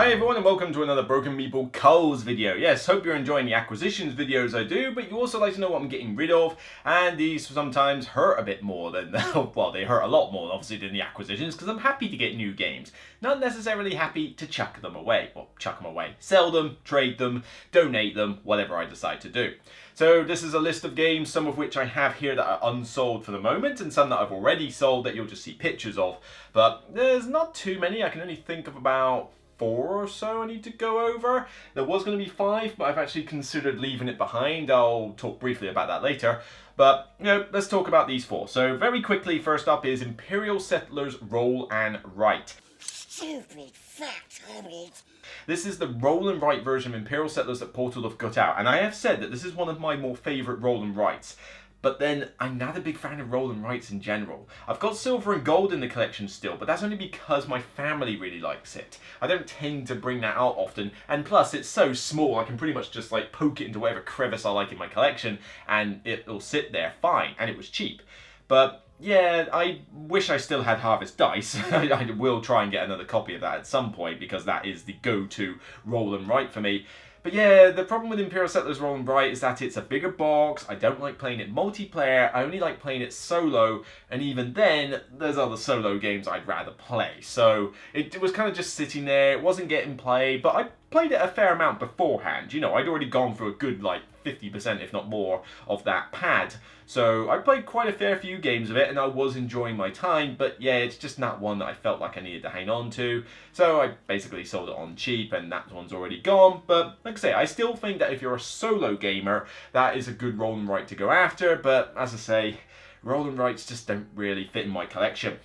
Hi everyone and welcome to another Broken Meeple Culls video. Yes, hope you're enjoying the acquisitions videos I do, but you also like to know what I'm getting rid of, and these sometimes hurt a bit more than, well, they hurt a lot more obviously than the acquisitions, because I'm happy to get new games. Not necessarily happy to chuck them away. Well, chuck them away. Sell them, trade them, donate them, whatever I decide to do. So this is a list of games, some of which I have here that are unsold for the moment, and some that I've already sold that you'll just see pictures of. But there's not too many. I can only think of about 4 or so I need to go over. There was going to be 5, but I've actually considered leaving it behind. I'll talk briefly about that later. But, let's talk about these 4. So very quickly, first up is Imperial Settlers Roll and Write. Stupid fat hobbit. This is the roll and write version of Imperial Settlers that Portal have got out, and I have said that this is one of my more favourite roll and writes. But then, I'm not a big fan of roll and writes in general. I've got silver and gold in the collection still, but that's only because my family really likes it. I don't tend to bring that out often, and plus it's so small I can pretty much just like poke it into whatever crevice I like in my collection, and it'll sit there fine, and it was cheap. But yeah, I wish I still had Harvest Dice. I will try and get another copy of that at some point, because that is the go-to roll and write for me. But yeah, the problem with Imperial Settlers Roll and Write is that it's a bigger box. I don't like playing it multiplayer. I only like playing it solo, and even then, there's other solo games I'd rather play. So it was kind of just sitting there. It wasn't getting played, but I played it a fair amount beforehand. You know, I'd already gone through a good, like, 50% if not more of that pad. So I played quite a fair few games of it, and I was enjoying my time, but yeah, it's just not one that I felt like I needed to hang on to. So I basically sold it on cheap, and that one's already gone. But like I say, I still think that if you're a solo gamer, that is a good roll and write to go after. But as I say, roll and writes just don't really fit in my collection.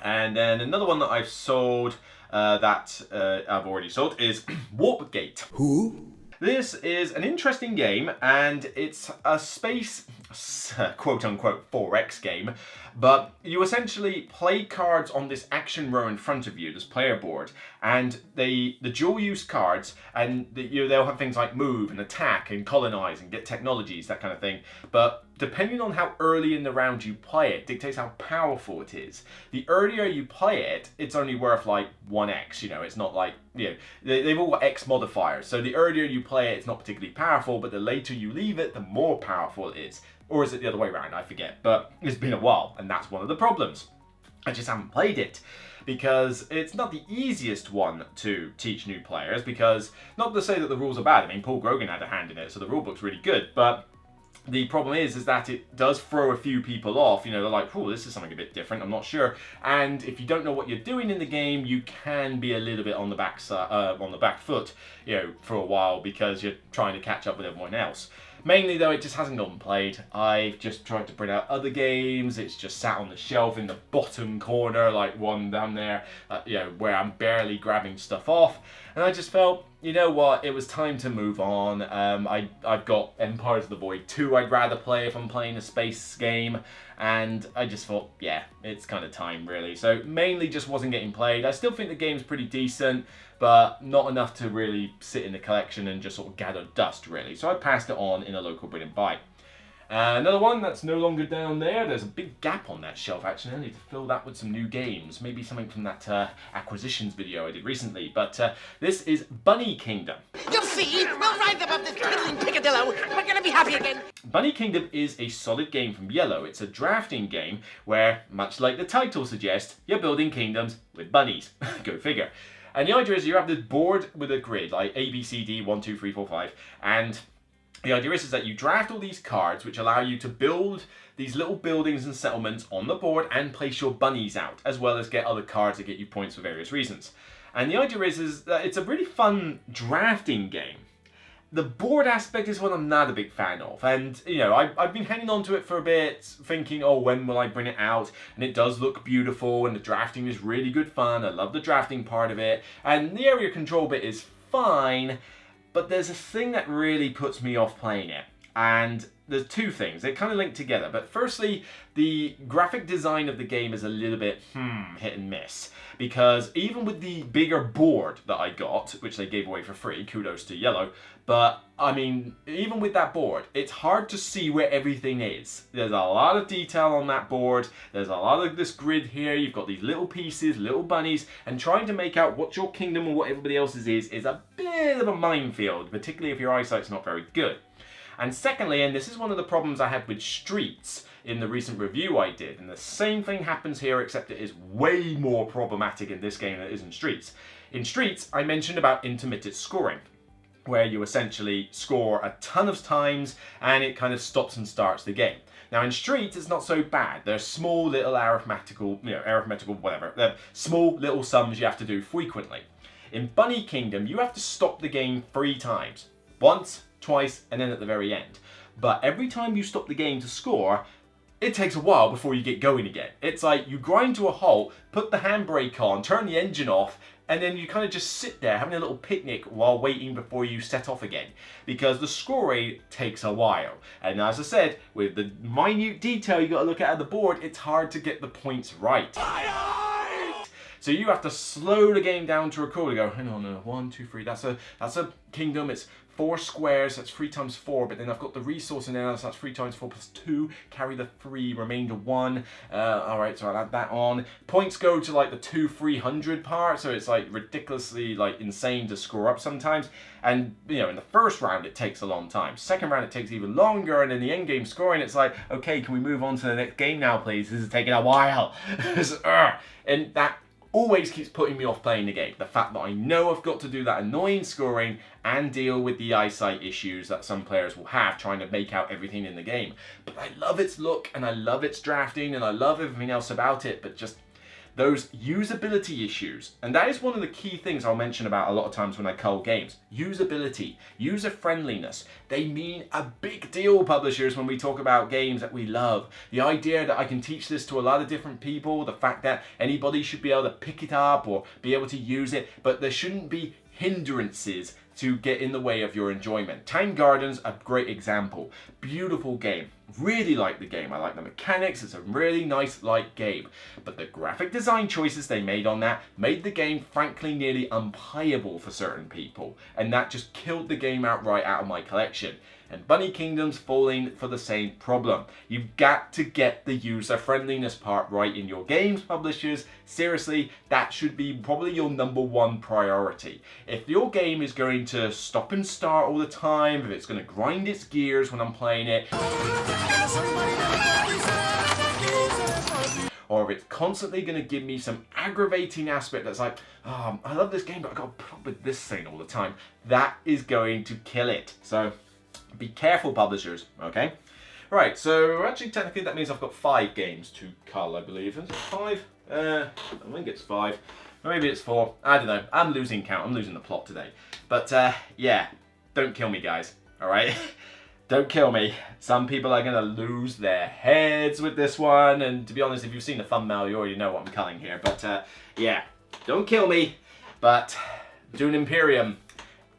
And then another one that I've sold, I've already sold, is Warpgate. Who? This is an interesting game, and it's a space, quote-unquote, 4X game, but you essentially play cards on this action row in front of you, this player board, and the dual-use cards, and they'll have things like move and attack and colonize and get technologies, that kind of thing, but depending on how early in the round you play it, dictates how powerful it is. The earlier you play it, it's only worth like 1x, you know, it's not like, you know, they've all got X modifiers, so the earlier you play it, it's not particularly powerful, but the later you leave it, the more powerful it is. Or is it the other way around? I forget, but it's been a while, and that's one of the problems. I just haven't played it, because it's not the easiest one to teach new players, because, not to say that the rules are bad, I mean, Paul Grogan had a hand in it, so the rulebook's really good, but the problem is that it does throw a few people off. You know, they're like, oh, this is something a bit different, I'm not sure. And if you don't know what you're doing in the game, you can be a little bit on the back foot, you know, for a while, because you're trying to catch up with everyone else. Mainly though, it just hasn't gotten played. I've just tried to bring out other games. It's just sat on the shelf in the bottom corner, like one down there, you know, where I'm barely grabbing stuff off. And I just felt, you know what, it was time to move on. I've got Empires of the Void 2 I'd rather play if I'm playing a space game. And I just thought, yeah, it's kind of time really. So mainly just wasn't getting played. I still think the game's pretty decent, but not enough to really sit in the collection and just sort of gather dust really. So I passed it on in a local Brilliant Buy. Another one that's no longer down there. There's a big gap on that shelf actually. I need to fill that with some new games. Maybe something from that acquisitions video I did recently. But this is Bunny Kingdom. You'll see, we'll ride them up this tickling picadillo. We're gonna be happy again. Bunny Kingdom is a solid game from Yellow. It's a drafting game where, much like the title suggests, you're building kingdoms with bunnies. Go figure. And the idea is you have this board with a grid, like A, B, C, D, 1, 2, 3, 4, 5, and the idea is that you draft all these cards which allow you to build these little buildings and settlements on the board and place your bunnies out, as well as get other cards that get you points for various reasons. And the idea is that it's a really fun drafting game. The board aspect is what I'm not a big fan of, and you know, I've been hanging on to it for a bit, thinking, oh, when will I bring it out? And it does look beautiful, and the drafting is really good fun. I love the drafting part of it, and the area control bit is fine, but there's a thing that really puts me off playing it. And there's two things. They kind of link together. But firstly, the graphic design of the game is a little bit hit and miss. Because even with the bigger board that I got, which they gave away for free, kudos to Yellow, but I mean, even with that board, it's hard to see where everything is. There's a lot of detail on that board. There's a lot of this grid here. You've got these little pieces, little bunnies, and trying to make out what your kingdom and what everybody else's is a bit of a minefield, particularly if your eyesight's not very good. And secondly, and this is one of the problems I had with Streets in the recent review I did, and the same thing happens here, except it is way more problematic in this game than it is in Streets. In Streets, I mentioned about intermittent scoring, where you essentially score a ton of times and it kind of stops and starts the game. Now in Streets, it's not so bad. There's small little arithmetical, whatever. They're small little sums you have to do frequently. In Bunny Kingdom, you have to stop the game 3 times. Once, twice, and then at the very end. But every time you stop the game to score, it takes a while before you get going again. It's like you grind to a halt, put the handbrake on, turn the engine off, and then you kind of just sit there having a little picnic while waiting before you set off again. Because the scoring takes a while. And as I said, with the minute detail you got to look at the board, it's hard to get the points right. So you have to slow the game down to record and go, hang on, 1, 2, 3, that's a kingdom, it's 4 squares, that's 3 times 4, but then I've got the resource in there, so that's 3 times 4 plus 2, carry the 3, remainder 1, alright, so I'll add that on. Points go to like the 2-300 part, so it's like ridiculously like insane to score up sometimes, and you know, in the first round it takes a long time, second round it takes even longer, and in the end game scoring it's like, okay, can we move on to the next game now please, this is taking a while, and that always keeps putting me off playing the game. The fact that I know I've got to do that annoying scoring and deal with the eyesight issues that some players will have trying to make out everything in the game. But I love its look and I love its drafting and I love everything else about it, but just those usability issues. And that is one of the key things I'll mention about a lot of times when I cull games. Usability, user friendliness. They mean a big deal, publishers, when we talk about games that we love. The idea that I can teach this to a lot of different people, the fact that anybody should be able to pick it up or be able to use it, but there shouldn't be hindrances to get in the way of your enjoyment. Time Gardens, a great example. Beautiful game. Really like the game. I like the mechanics. It's a really nice light game. But the graphic design choices they made on that made the game frankly nearly unplayable for certain people. And that just killed the game outright out of my collection. And Bunny Kingdom's falling for the same problem. You've got to get the user friendliness part right in your games, publishers. Seriously, that should be probably your #1 priority. If your game is going to stop and start all the time, if it's going to grind its gears when I'm playing it, or if it's constantly going to give me some aggravating aspect that's like, oh, I love this game, but I've got to put up with this thing all the time, that is going to kill it. So be careful, publishers, okay? Right, so actually technically that means I've got 5 games to cull, I believe. Is it 5? I think it's 5. Maybe it's 4. I don't know. I'm losing count. I'm losing the plot today. But yeah, don't kill me, guys. Alright? Don't kill me. Some people are going to lose their heads with this one. And to be honest, if you've seen the thumbnail, you already know what I'm culling here. But yeah, don't kill me. But Dune Imperium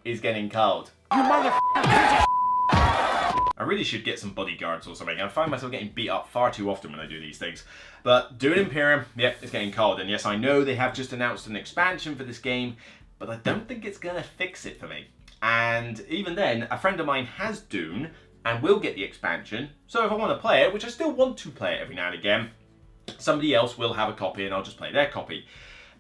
is getting culled. You motherfucker! I really should get some bodyguards or something. I find myself getting beat up far too often when I do these things. But Dune Imperium, yep, it's getting culled. And yes, I know they have just announced an expansion for this game, but I don't think it's going to fix it for me. And even then, a friend of mine has Dune and will get the expansion. So if I want to play it, which I still want to play it every now and again, somebody else will have a copy and I'll just play their copy.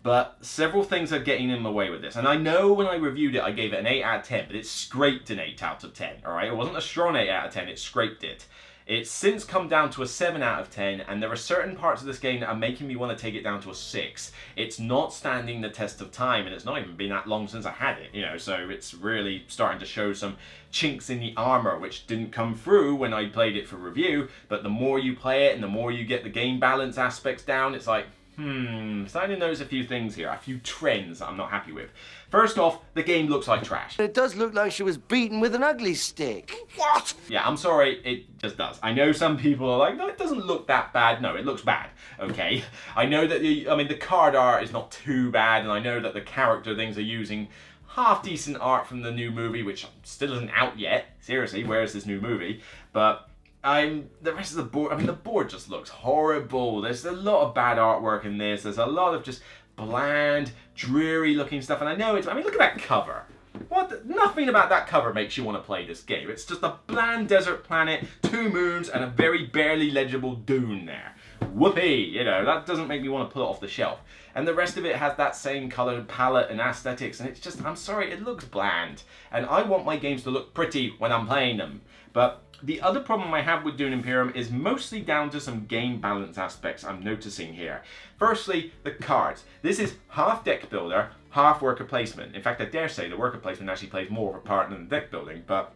But several things are getting in my way with this. And I know when I reviewed it, I gave it an 8 out of 10, but it scraped an 8 out of 10, all right? It wasn't a strong 8 out of 10, it scraped it. It's since come down to a 7 out of 10, and there are certain parts of this game that are making me want to take it down to a 6. It's not standing the test of time, and it's not even been that long since I had it, you know, so it's really starting to show some chinks in the armor, which didn't come through when I played it for review, but the more you play it and the more you get the game balance aspects down, it's like, starting to notice a few things here, a few trends that I'm not happy with. First off, the game looks like trash. It does look like she was beaten with an ugly stick. What? Yeah, I'm sorry, it just does. I know some people are like, no, it doesn't look that bad. No, it looks bad, okay? I know that the card art is not too bad, and I know that the character things are using half decent art from the new movie, which still isn't out yet. Seriously, where is this new movie? But the rest of the board, I mean, the board just looks horrible. There's a lot of bad artwork in this. There's a lot of just bland, dreary looking stuff. And I know I mean, look at that cover. Nothing about that cover makes you want to play this game. It's just a bland desert planet, 2 moons, and a very barely legible dune there. Whoopee! You know, that doesn't make me want to pull it off the shelf. And the rest of it has that same colour palette and aesthetics, and it's just, I'm sorry, it looks bland. And I want my games to look pretty when I'm playing them. But the other problem I have with Dune Imperium is mostly down to some game balance aspects I'm noticing here. Firstly, the cards. This is half deck builder, half worker placement. In fact, I dare say the worker placement actually plays more of a part than the deck building, but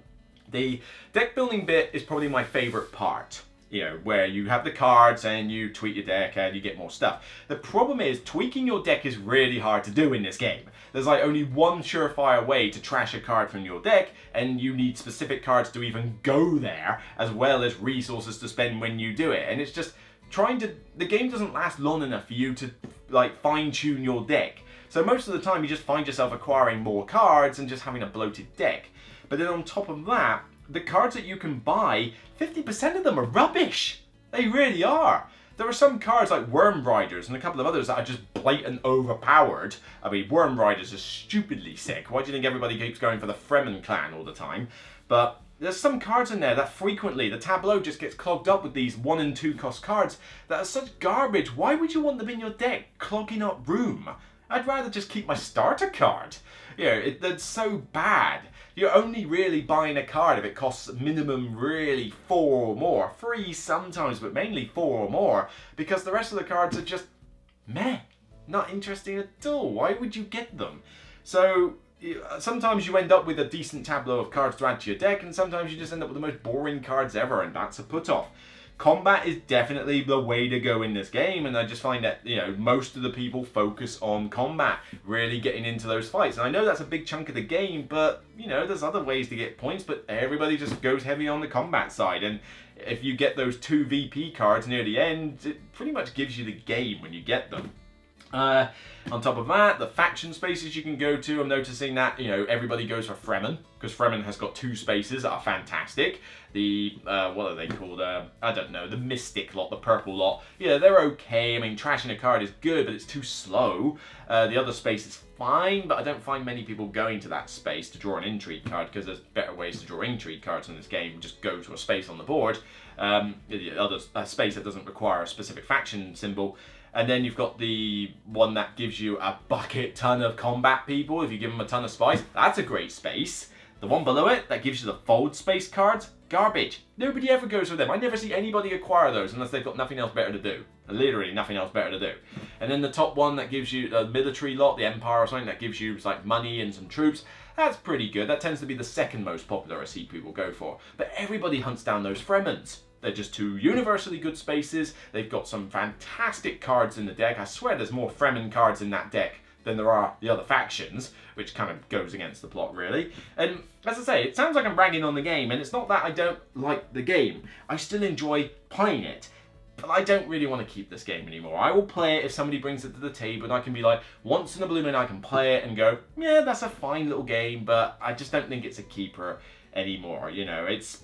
the deck building bit is probably my favourite part. You know, where you have the cards and you tweak your deck and you get more stuff. The problem is, tweaking your deck is really hard to do in this game. There's like only one surefire way to trash a card from your deck, and you need specific cards to even go there, as well as resources to spend when you do it. And it's just the game doesn't last long enough for you to like fine tune your deck. So most of the time you just find yourself acquiring more cards and just having a bloated deck. But then on top of that, the cards that you can buy, 50% of them are rubbish. They really are. There are some cards like Worm Riders and a couple of others that are just blatant overpowered. I mean, Worm Riders are stupidly sick. Why do you think everybody keeps going for the Fremen clan all the time? But there's some cards in there that frequently, the tableau just gets clogged up with these 1 and 2 cost cards that are such garbage. Why would you want them in your deck, clogging up room? I'd rather just keep my starter card. You know, that's so bad. You're only really buying a card if it costs minimum really 4 or more. 3 sometimes, but mainly 4 or more. Because the rest of the cards are just meh. Not interesting at all. Why would you get them? So sometimes you end up with a decent tableau of cards to add to your deck, and sometimes you just end up with the most boring cards ever, and that's a put-off. Combat is definitely the way to go in this game, and I just find that, you know, most of the people focus on combat, really getting into those fights. And I know that's a big chunk of the game, but, you know, there's other ways to get points, but everybody just goes heavy on the combat side. And if you get those 2 VP cards near the end, it pretty much gives you the game when you get them. On top of that, the faction spaces you can go to, I'm noticing that, you know, everybody goes for Fremen, because Fremen has got 2 spaces that are fantastic. The, what are they called? I don't know, the Mystic lot, the purple lot. Yeah, they're okay. I mean, trashing a card is good, but it's too slow. The other space is fine, but I don't find many people going to that space to draw an intrigue card, because there's better ways to draw intrigue cards in this game. Just go to a space on the board. The other space that doesn't require a specific faction symbol. And then you've got the one that gives you a bucket ton of combat people if you give them a ton of spice. That's a great space. The one below it that gives you the fold space cards, garbage. Nobody ever goes for them. I never see anybody acquire those unless they've got nothing else better to do. Literally nothing else better to do. And then the top one that gives you a military lot, the Empire or something, that gives you like money and some troops. That's pretty good. That tends to be the second most popular I see people go for. But everybody hunts down those Fremens. They're just 2 universally good spaces. They've got some fantastic cards in the deck. I swear there's more Fremen cards in that deck than there are the other factions, which kind of goes against the plot, really. And as I say, it sounds like I'm bragging on the game, and it's not that I don't like the game. I still enjoy playing it, but I don't really want to keep this game anymore. I will play it if somebody brings it to the table, and I can be like, once in a blue moon I can play it and go, yeah, that's a fine little game, but I just don't think it's a keeper anymore. You know, it's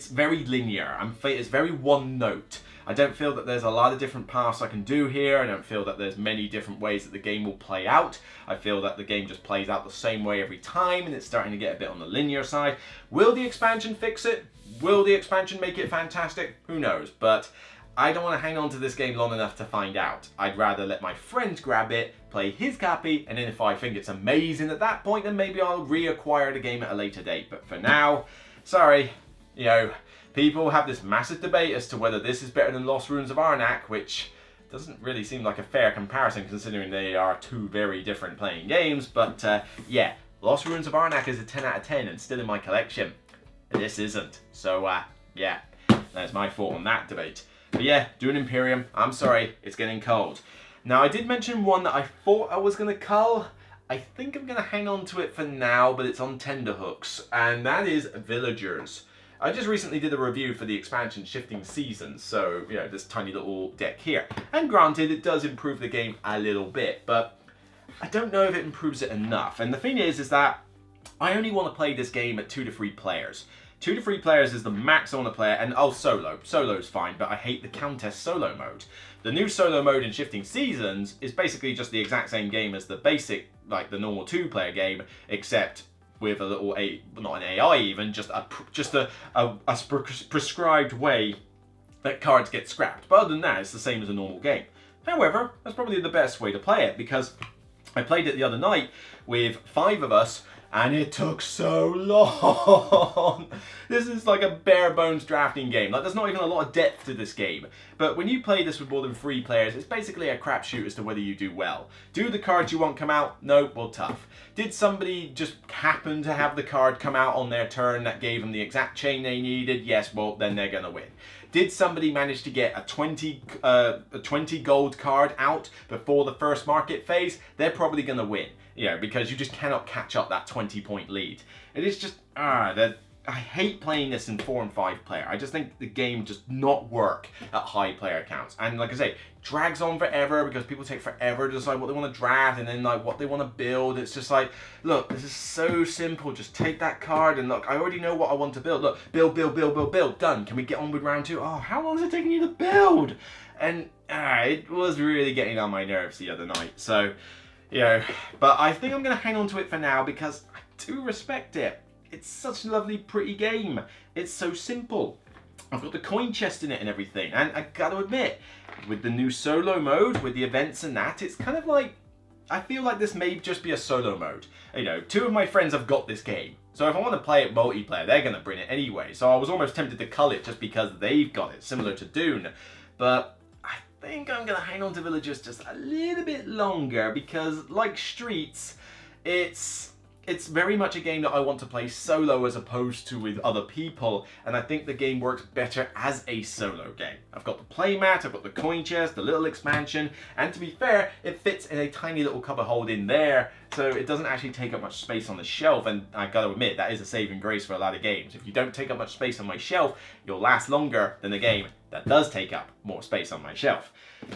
very linear. It's very one note. I don't feel that there's a lot of different paths I can do here. I don't feel that there's many different ways that the game will play out. I feel that the game just plays out the same way every time, and it's starting to get a bit on the linear side. Will the expansion fix it? Will the expansion make it fantastic? Who knows? But I don't want to hang on to this game long enough to find out. I'd rather let my friend grab it, play his copy, and then if I think it's amazing at that point, then maybe I'll reacquire the game at a later date. But for now, sorry. You know, people have this massive debate as to whether this is better than Lost Ruins of Arnak, which doesn't really seem like a fair comparison considering they are 2 very different playing games. But yeah, Lost Ruins of Arnak is a 10 out of 10 and still in my collection. This isn't. So yeah, that's my thought on that debate. But yeah, Dune Imperium, I'm sorry, it's getting cold. Now, I did mention one that I thought I was going to cull. I think I'm going to hang on to it for now, but it's on tenterhooks, and that is Villagers. I just recently did a review for the expansion Shifting Seasons, so, you know, this tiny little deck here. And granted, it does improve the game a little bit, but I don't know if it improves it enough. And the thing is that I only want to play this game at 2 to 3 players. 2 to 3 players is the max I want to play, and solo. Solo's fine, but I hate the contest solo mode. The new solo mode in Shifting Seasons is basically just the exact same game as the basic, like the normal 2-player game, except with a little not an AI even, just a prescribed way that cards get scrapped. But other than that, it's the same as a normal game. However, that's probably the best way to play it, because I played it the other night with 5 of us, and it took so long. This is like a bare bones drafting game. Like, there's not even a lot of depth to this game. But when you play this with more than 3 players, it's basically a crapshoot as to whether you do well. Do the cards you want come out? No, well, tough. Did somebody just happen to have the card come out on their turn that gave them the exact chain they needed? Yes, well, then they're gonna win. Did somebody manage to get a 20 gold card out before the first market phase? They're probably gonna win. Because you just cannot catch up that 20-point lead. It is just, I hate playing this in 4 and 5 player. I just think the game does not work at high player counts. And like I say, drags on forever because people take forever to decide what they want to draft and then like what they want to build. It's just like, look, this is so simple. Just take that card and look, I already know what I want to build. Look, build, done. Can we get on with round 2? Oh, how long is it taking you to build? And it was really getting on my nerves the other night. So, but I think I'm going to hang on to it for now because I do respect it. It's such a lovely, pretty game. It's so simple. I've got the coin chest in it and everything. And I got to admit, with the new solo mode, with the events and that, it's kind of like, I feel like this may just be a solo mode. 2 of my friends have got this game. So if I want to play it multiplayer, they're going to bring it anyway. So I was almost tempted to cull it just because they've got it, similar to Dune. But I think I'm going to hang on to Villagers just a little bit longer because, like Streets, it's very much a game that I want to play solo as opposed to with other people, and I think the game works better as a solo game. I've got the playmat, I've got the coin chest, the little expansion, and to be fair, it fits in a tiny little cupboard hold in there, so it doesn't actually take up much space on the shelf, and I gotta admit, that is a saving grace for a lot of games. If you don't take up much space on my shelf, you'll last longer than the game that does take up more space on my shelf.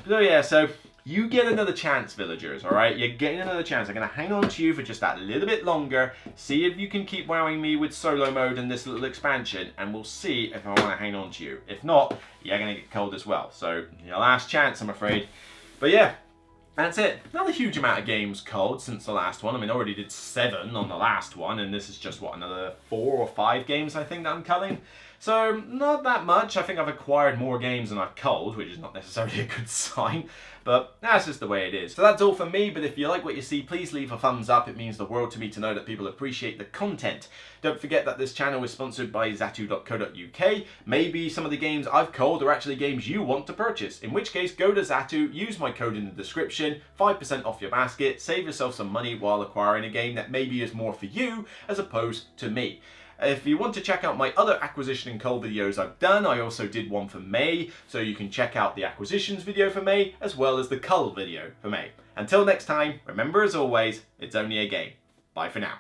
So you get another chance, Villagers, alright? You're getting another chance. I'm going to hang on to you for just that little bit longer, see if you can keep wowing me with solo mode and this little expansion, and we'll see if I want to hang on to you. If not, you're going to get cold as well. So, your last chance, I'm afraid. But yeah, that's it. Not a huge amount of games culled since the last one. I mean, I already did 7 on the last one, and this is just, what, another 4 or 5 games, I think, that I'm culling? So, not that much. I think I've acquired more games than I've culled, which is not necessarily a good sign, but that's just the way it is. So that's all for me, but if you like what you see, please leave a thumbs up. It means the world to me to know that people appreciate the content. Don't forget that this channel is sponsored by Zatu.co.uk. Maybe some of the games I've culled are actually games you want to purchase, in which case go to Zatu, use my code in the description, 5% off your basket, save yourself some money while acquiring a game that maybe is more for you as opposed to me. If you want to check out my other acquisition and cull videos I've done, I also did one for May, so you can check out the acquisitions video for May as well as the cull video for May. Until next time, remember as always, it's only a game. Bye for now.